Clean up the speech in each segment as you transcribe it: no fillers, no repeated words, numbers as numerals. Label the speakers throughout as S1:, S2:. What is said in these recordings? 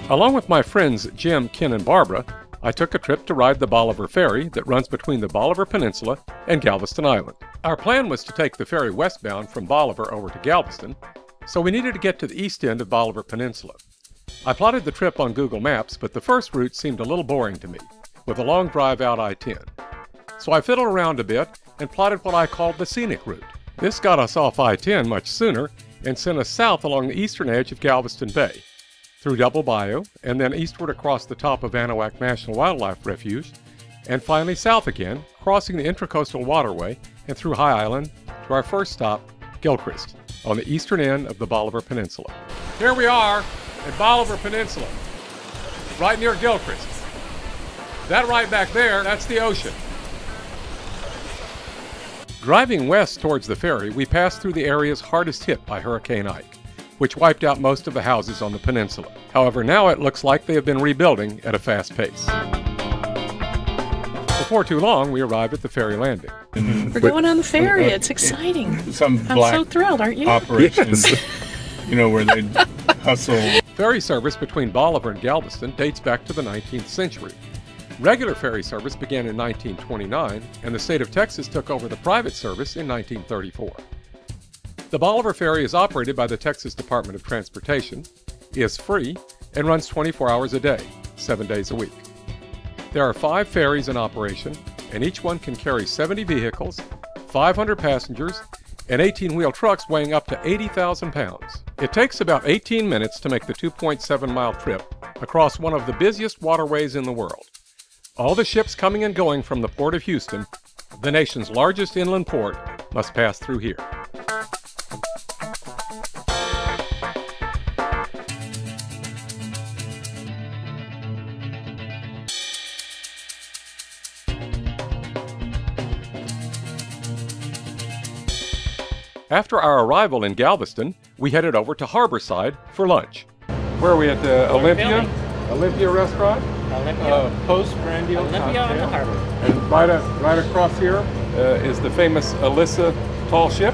S1: Along with my friends Jim, Ken, and Barbara, I took a trip to ride the Bolivar Ferry that runs between the Bolivar Peninsula and Galveston Island. Our plan was to take the ferry westbound from Bolivar over to Galveston, so we needed to get to the east end of Bolivar Peninsula. I plotted the trip on Google Maps, but the first route seemed a little boring to me, with a long drive out I-10. So I fiddled around a bit and plotted what I called the scenic route. This got us off I-10 much sooner and sent us south along the eastern edge of Galveston Bay, through Double Bayou, and then eastward across the top of Anahuac National Wildlife Refuge, and finally south again, crossing the Intracoastal Waterway and through High Island to our first stop, Gilchrist, on the eastern end of the Bolivar Peninsula. Here we are at Bolivar Peninsula, right near Gilchrist. That right back there, that's the ocean. Driving west towards the ferry, we passed through the areas hardest hit by Hurricane Ike, which wiped out most of the houses on the peninsula. However, now it looks like they have been rebuilding at a fast pace. Before too long, we arrived at the ferry landing.
S2: We're going on the ferry. It's exciting.
S3: Some
S2: I'm
S3: black
S2: so thrilled, aren't you?
S3: operations,
S1: Yes.
S3: where they hustle.
S1: Ferry service between Bolivar and Galveston dates back to the 19th century. Regular ferry service began in 1929, and the state of Texas took over the private service in 1934. The Bolivar Ferry is operated by the Texas Department of Transportation, is free, and runs 24 hours a day, 7 days a week. There are 5 ferries in operation, and each one can carry 70 vehicles, 500 passengers, and 18-wheel trucks weighing up to 80,000 pounds. It takes about 18 minutes to make the 2.7-mile trip across one of the busiest waterways in the world. All the ships coming and going from the Port of Houston, the nation's largest inland port, must pass through here. After our arrival in Galveston, we headed over to Harborside for lunch. Where are we at the Olympia restaurant?
S4: Olympia.
S1: Postprandial
S4: Olympia on the harbor.
S1: And right across here is the famous Alyssa tall ship.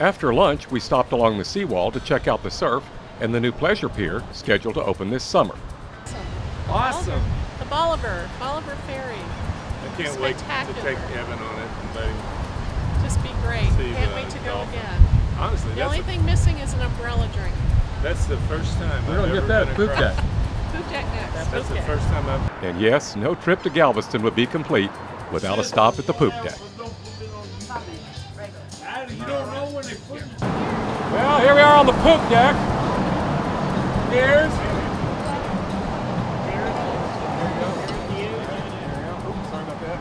S1: After lunch, we stopped along the seawall to check out the surf and the new pleasure pier scheduled to open this summer.
S4: Awesome.
S2: The Bolivar Ferry.
S3: I can't wait to take Evan on it and let him
S2: Just be great.
S3: see
S2: Can't
S3: the
S2: wait to go
S3: dolphin.
S2: again.
S3: Honestly,
S2: The only thing missing is an umbrella drink.
S3: that's the first time
S1: We're
S3: I've
S1: gonna
S3: ever
S1: get that
S3: been
S1: at Poop
S3: across.
S1: Deck.
S2: Poop deck next.
S3: That's the
S2: Okay.
S3: first time I've.
S1: And yes, no trip to Galveston would be complete without a stop at the Poop Deck. Well, here we are on the Poop Deck. Cheers. Sorry about that.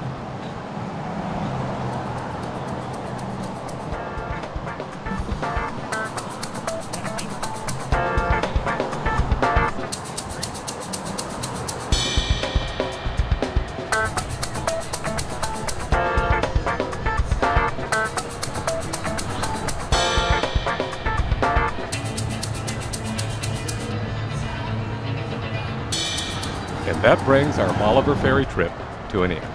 S1: And that brings our Bolivar Ferry trip to an end.